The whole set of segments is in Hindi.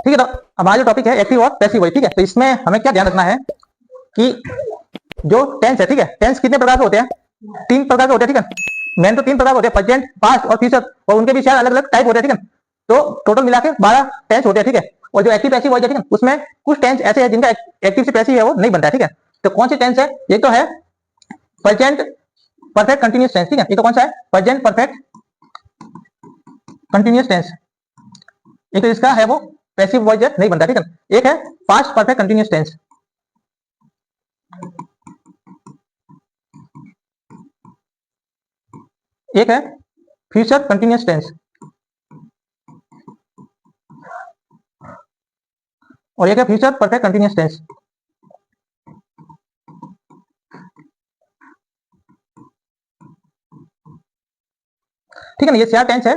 ठीक है। तो हमारा जो टॉपिक है एक्टिव और पैसिव वॉइस, ठीक है। तो इसमें हमें क्या ध्यान रखना है कि जो टेंस है, ठीक है, टेंस कितने प्रकार के होते हैं? 3 प्रकार के होते हैं, ठीक है। मेन तो 3 प्रकार के होते हैं, प्रेजेंट, पास्ट और फ्यूचर, और उनके भी शायद अलग अलग टाइप होते हैं, ठीक है। तो टोटल मिला के 12 टेंस होते हैं, ठीक है। और जो एक्टिव पैसिव वॉइस है, ठीक है, उसमें कुछ टेंस ऐसे हैं जिनका एक्टिव से पैसिव है वो नहीं बनता है, ठीक है। तो कौन सी टेंस है? ये तो है प्रेजेंट परफेक्ट कंटिन्यूअस टेंस, ठीक है। ये तो कौन सा है? Present perfect continuous tense. एक तो इसका है वो पैसिव वॉइस नहीं बनता, ठीक है। एक है पास्ट परफेक्ट कंटिन्यूअस टेंस, एक है फ्यूचर कंटिन्यूअस टेंस, और एक है फ्यूचर परफेक्ट कंटिन्यूअस टेंस। ठीक है ना, ये 4 टेंस है,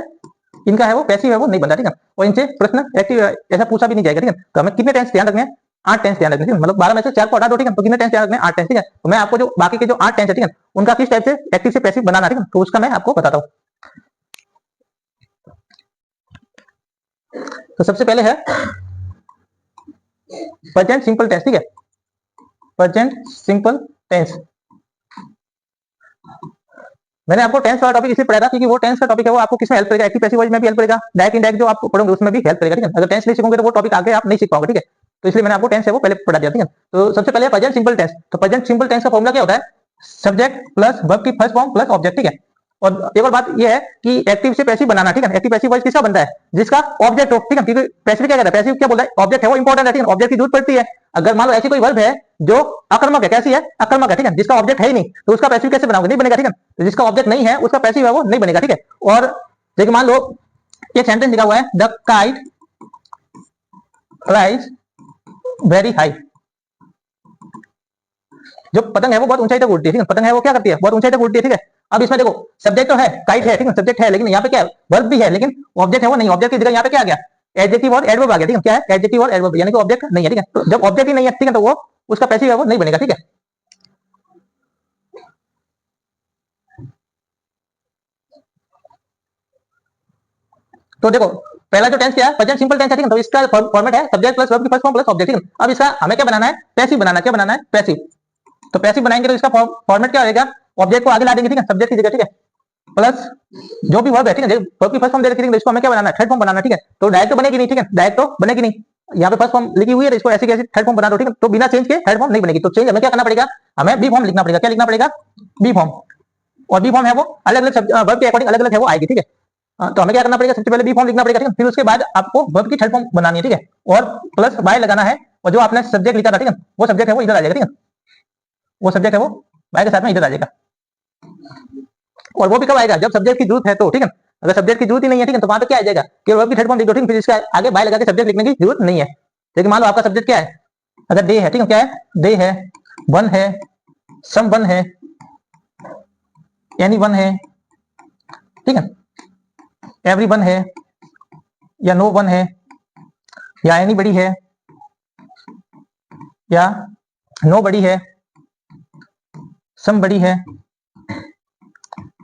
इनका है वो पैसिव है वो नहीं बनता, ठीक है। और इनसे प्रश्न एक्टिव ऐसा पूछा भी नहीं जाएगा, ठीक है। तो हमें कितने टेंस ध्यान रखने हैं? 8 टेंस ध्यान रखने हैं, मतलब 12 में से 4 को हटा दो, ठीक है। तो कितने टेंस ध्यान रखने हैं? 8 टेंस, ठीक है। तो मैं आपको जो बाकी के जो 8 टेंस है, ठीक है, उनका किस टाइप से एक्टिव से पैसिव बनाना, ठीक है, तो उसका मैं आपको बताता हूँ। तो सबसे पहले है प्रेजेंट सिंपल टेंस, ठीक है। प्रेजेंट सिंपल टेंस, मैंने आपको टेंस वाला टॉपिक इसलिए पढ़ाया था क्योंकि वो टेंस का टॉपिक है वो आपको किसमें हेल्प करेगा? एक्टिव पैसिव वॉइस में भी हेल्प करेगा, डायरेक्ट इनडायरेक्ट जो आप पढ़ोगे उसमें भी हेल्प करेगा, ठीक है। अगर टेंस नहीं सीखोगे तो वो टॉपिक आगे आप नहीं सीख पाओगे, ठीक है। तो इसलिए मैंने आपको टेंस है वो पहले पढ़ा दिया, ठीक है। तो सबसे पहले प्रेजेंट सिंपल टेंस। तो प्रेजेंट सिंपल टेंस का फॉर्मूला क्या होता है? सब्जेक्ट प्लस वर्ब की फर्स्ट फॉर्म प्लस ऑब्जेक्ट, ठीक है। और एक और बात ये है कि एक्टिव से पैसिव बनाना, ठीक है। एक्टिव पैसिव वॉइस किसका बनता है? जिसका ऑब्जेक्ट हो, ठीक है। क्योंकि पैसिव क्या कहता है? पैसिव क्या बोलता है? ऑब्जेक्ट है वो इंपॉर्टेंट है, ठीक है। ऑब्जेक्ट की जरूरत पड़ती है। अगर मान लो ऐसी कोई वर्ब है जो आक्रामक है, कैसी है? आक्रामक है, ठीक है, जिसका ऑब्जेक्ट है ही नहीं, तो उसका पैसिव कैसे बनाओगे? नहीं बनेगा, ठीक है। तो जिसका ऑब्जेक्ट नहीं है उसका पैसिव है वो नहीं बनेगा, ठीक है। और देखिए मान लो एक सेंटेंस लिखा हुआ है, the kite flies very high. जो पतंग है वो बहुत ऊंचाई तक उड़ती है, ठीक है। पतंग है वो क्या करती है? बहुत ऊंचाई तक उड़ती है, ठीक है। अब इसमें देखो सब्जेक्ट तो है, काइट है, ठीक है, सब्जेक्ट है, लेकिन यहाँ पे क्या है? वर्ब भी है, लेकिन ऑब्जेक्ट है वो नहीं। ऑब्जेक्ट की जगह यहाँ पे क्या आ गया? एडजेक्टिव और एडवर्ब आ गया, ठीक है। क्या है? एडजेक्टिव और एडवर्ब, यानी कि ऑब्जेक्ट नहीं है, ठीक है। तो जब ऑब्जेक्ट ही नहीं है, ठीक है, तो वो उसका पैसिव है वो नहीं बनेगा, ठीक है। तो देखो पहला जो टेंस क्या है? प्रेजेंट सिंपल टेंस है, ठीक है। तो इसका फॉर्मेट है सब्जेक्ट प्लस वर्ब की फर्स्ट फॉर्म प्लस ऑब्जेक्ट, ठीक है। अब इसका हमें क्या बनाना है? पैसिव बनाना है। क्या बनाना है? पैसिव। तो पैसिव बनाएंगे तो इसका फॉर्मेट क्या होगा? ऑब्जेक्ट को आगे ला देंगे, ठीक है, सब्जेक्ट की जगह, ठीक है, प्लस जो भी वर्ब है, ठीक है, वर्ब की फर्स्ट फॉर्म दे रखी है, इसको हमें क्या बनाना है? थर्ड फॉर्म बनाना है, ठीक है। तो डायरेक्ट तो बनेगी नहीं, ठीक है, डायरेक्ट तो बनेगी नहीं। यहाँ पे फर्स्ट फॉर्म लिखी हुई है, इसको ऐसे कैसे थर्ड फॉर्म बना दो, ठीक है। तो बिना चेंज के थर्ड फॉर्म नहीं बनेगी। तो चेंज हमें क्या करना पड़ेगा? हमें बी फॉर्म लिखना पड़ेगा। क्या लिखना पड़ेगा? B form. और बी फॉर्म है वो अलग अलग वर्ब के अकॉर्डिंग अलग अलग है वो आएगी, ठीक है। तो हमें क्या करना पड़ेगा? सबसे पहले बी फॉर्म लिखना पड़ेगा, ठीक है। फिर उसके बाद आपको वर्ब की थर्ड फॉर्म बनानी है, ठीक है। और प्लस बाय लगाना है, और जो आपने सब्जेक्ट लिखा था, ठीक है, वो सब्जेक्ट है वो इधर आ जाएगा, ठीक है। वो सब्जेक्ट है वो बाय के साथ में इधर आ जाएगा। और वो भी कब आएगा? जब सब्जेक्ट की जरूरत है तो, ठीक है। अगर सब्जेक्ट की जरूरत ही नहीं है, ठीक है, तो वहां पे क्या आ जाएगा? केवल वर्ब की थर्ड फॉर्म लिख दो, ठीक है। फिर इसका आगे बाय लगा के सब्जेक्ट लिखने की जरूरत नहीं है। लेकिन मान लो आपका सब्जेक्ट क्या है? अगर डे है, ठीक है, क्या है? डे है, वन है, सम वन है, एनी वन है, ठीक है, एवरी वन है, या नो वन है, या एनी बड़ी है, या नो बड़ी है, सम बड़ी है,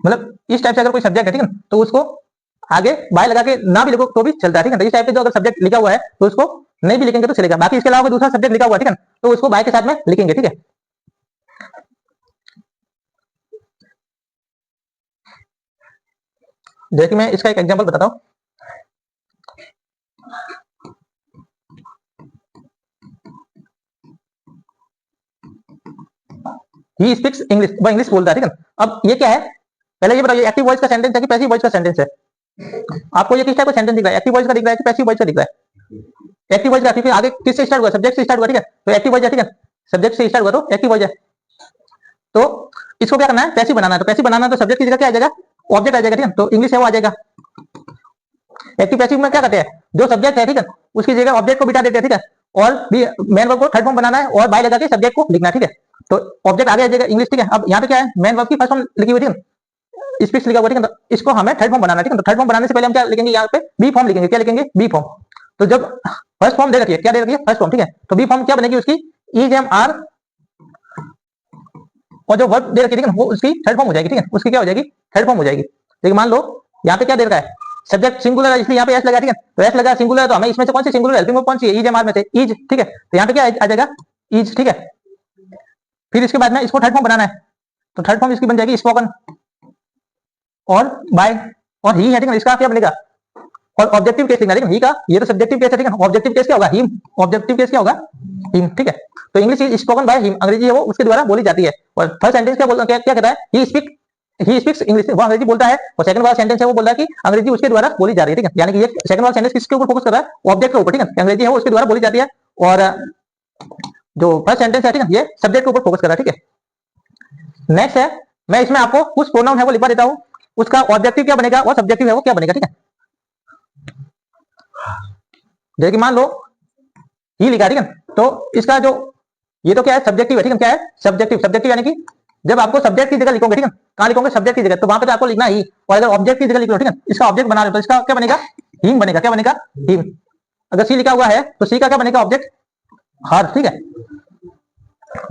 मतलब इस टाइप से अगर कोई सब्जेक्ट है, ठीक है, तो उसको आगे बाय लगा के ना भी लिखो तो भी चलता है, ठीक है। तो इस टाइप से जो अगर सब्जेक्ट लिखा हुआ है तो उसको नहीं भी लिखेंगे तो चलेगा। बाकी इसके अलावा दूसरा सब्जेक्ट लिखा हुआ है, ठीक है, तो उसको बाय के साथ में लिखेंगे, ठीक है। देखिए मैं इसका एक एग्जांपल बताता हूं। ही स्पीक्स इंग्लिश, वो इंग्लिश बोलता है, ठीक है। अब ये क्या है? पहले ये बताइए एक्टिव वॉइस का सेंटेंस है कि पैसिव वॉइस का सेंटेंस है? आपको ये किस टाइप का सेंटेंस दिख रहा है? एक्टिव वॉइस का दिख रहा है कि पैसिव वॉइस का दिख रहा है? एक्टिव वॉइस का, क्योंकि आगे किससे स्टार्ट हुआ? सब्जेक्ट से स्टार्ट हुआ, ठीक है। तो एक्टिव वॉइस है, ठीक है, सब्जेक्ट से स्टार्ट हुआ तो एक्टिव वॉइस है। तो इसको क्या करना है? पैसिव बनाना है। तो पैसिव बनाना है तो सब्जेक्ट की जगह क्या आ जाएगा? ऑब्जेक्ट आ जाएगा, ठीक है। तो इंग्लिश है वो आ जाएगा। एक्टिव पैसिव में क्या करते हैं? जो सब्जेक्ट है, ठीक है, उसकी जगह ऑब्जेक्ट को बिठा देते हैं, ठीक है। और भी मेन वर्ब को थर्ड फॉर्म बनाना है और बाय लगा के सब्जेक्ट को लिखना है, ठीक है। तो ऑब्जेक्ट आगे आ जाएगा इंग्लिश, ठीक है। अब यहाँ पे क्या है? मेन वर्ब की फर्स्ट फॉर्म लिखी हुई, ठीक है, स्पीच लिखा हुआ, ठीक है। तो इसको हमें थर्ड फॉर्म बनाना है, ठीक है। तो थर्ड फॉर्म बनाने से पहले हम क्या लिखेंगे? यहाँ पे बी फॉर्म लिखेंगे। क्या लिखेंगे? B form. तो जब फर्स्ट फॉर्म दे रखी है, क्या दे रखी है? फर्स्ट फॉर्म, ठीक है। तो बी फॉर्म क्या बनेगी उसकी? इज एम आर, और जो वर्ब दे रखी है, ठीक है, वो उसकी थर्ड फॉर्म हो जाएगी, ठीक है। उसकी क्या हो जाएगी? थर्ड फॉर्म हो जाएगी। लेकिन मान लो यहाँ पे क्या दे रखा है? सब्जेक्ट सिंगुलर है इसलिए यहाँ पे एस लगा, ठीक है, तो एस लगा सिंगुलर, तो हमें इसमें से कौन सी सिंगुलर हेल्पिंग वर्ब कौन सी है, इज एमआर में से इज, ठीक है, तो यहाँ पे क्या आ जाएगा इज, ठीक है। फिर इसके बाद में इसको थर्ड फॉर्म बनाना है, तो थर्ड फॉर्म इसकी बन जाएगी स्पोकन और बाय और ही है, ठीक है, इसका क्या बनेगा और ऑब्जेक्टिव केस लिखना, ठीक है, ही का ये तो सब्जेक्टिव केस है, ठीक है, ऑब्जेक्टिव केस क्या होगा हिम, ऑब्जेक्टिव केस क्या होगा हिम, ठीक है। तो English is spoken by him, अंग्रेजी है वो उसके द्वारा बोली जाती है। और फर्स्ट सेंटेंस क्या बोलता है, क्या कहता है, ही स्पीक्स इंग्लिश, वो अंग्रेजी बोलता है, और सेकंड वाला सेंटेंस है वो बोल रहा है कि अंग्रेजी उसके द्वारा बोली जा रही है, ठीक है, यानी कि ये सेकंड वाला सेंटेंस किसके ऊपर फोकस कर रहा है, ऑब्जेक्ट के ऊपर, ठीक है, अंग्रेजी है वो उसके द्वारा बोली जाती है, और जो फर्स्ट सेंटेंस है, ठीक है, ये सब्जेक्ट के ऊपर फोकस कर रहा है, ठीक है। नेक्स्ट है, मैं इसमें आपको कुछ प्रोनाउन है वो लिखवा देता हूं, उसका ऑब्जेक्टिव क्या बनेगा और सब्जेक्टिव है वो क्या बनेगा, ठीक है। जैसे कि मान लो ही लिखा, ठीक है, तो इसका जो ये तो क्या है सब्जेक्टिव है, ठीक है, क्या है सब्जेक्टिव, सब्जेक्टिव यानी कि जब आपको सब्जेक्ट की जगह लिखोगे, ठीक है, कहां लिखोगे सब्जेक्ट की जगह, तो वहां पे तो आपको लिखना ही, और अगर ऑब्जेक्ट की जगह लिख लो, ठीक है, इसका ऑब्जेक्ट बना लो तो इसका क्या बनेगा हिम बनेगा, क्या बनेगा हिम। अगर सी लिखा हुआ है तो सी का क्या बनेगा ऑब्जेक्ट हर, ठीक है,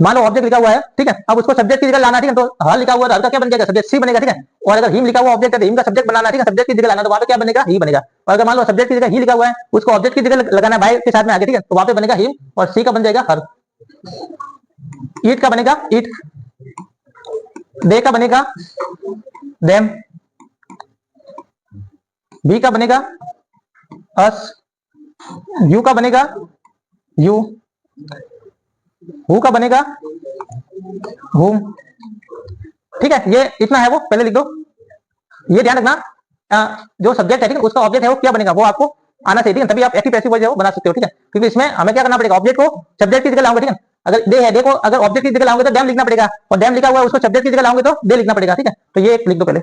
मान लो ऑब्जेक्ट लिखा हुआ है, ठीक है, अब उसको सब्जेक्ट की जगह लाना, ठीक है, तो हर लिखा हुआ है तो हर का क्या बन जाएगा सब्जेक्ट सी बनेगा, ठीक है, और अगर हिम लिखा हुआ ऑब्जेक्ट है तो हिम का सब्जेक्ट बनाना, ठीक है, सब्जेक्ट की जगह लाना तो वहां पे क्या बनेगा ही बनेगा। और अगर मान लो सब्जेक्ट की जगह ही लिखा हुआ है उसको ऑब्जेक्ट की जगह लगाना है बाय के साथ में आगे, ठीक है, तो वहां पे बनेगा हिम और सी का बन जाएगा हर। ईट का बनेगा ईट, दे का बनेगा देम, बी का बनेगा अस, यू का बनेगा यू, हु का बनेगा हुम, ठीक है, ये इतना है वो पहले लिख दो। ये ध्यान रखना जो सब्जेक्ट है, ठीक है, उसका ऑब्जेक्ट है वो क्या बनेगा वो आपको आना चाहिए, ठीक है, तभी आप एक्टिव पैसिव वॉइस है वो बना सकते हो, ठीक है, क्योंकि इसमें हमें क्या करना पड़ेगा ऑब्जेक्ट को सब्जेक्ट की जगह लाऊंगा, ठीक है, अगर दे है दे को अगर ऑब्जेक्ट की जगह लाऊंगे तो डैम लिखना पड़ेगा, और डैम लिखा हुआ है उसको सब्जेक्ट की जगह लाऊंगे तो दे लिखना पड़ेगा, ठीक है, तो ये लिख दो पहले।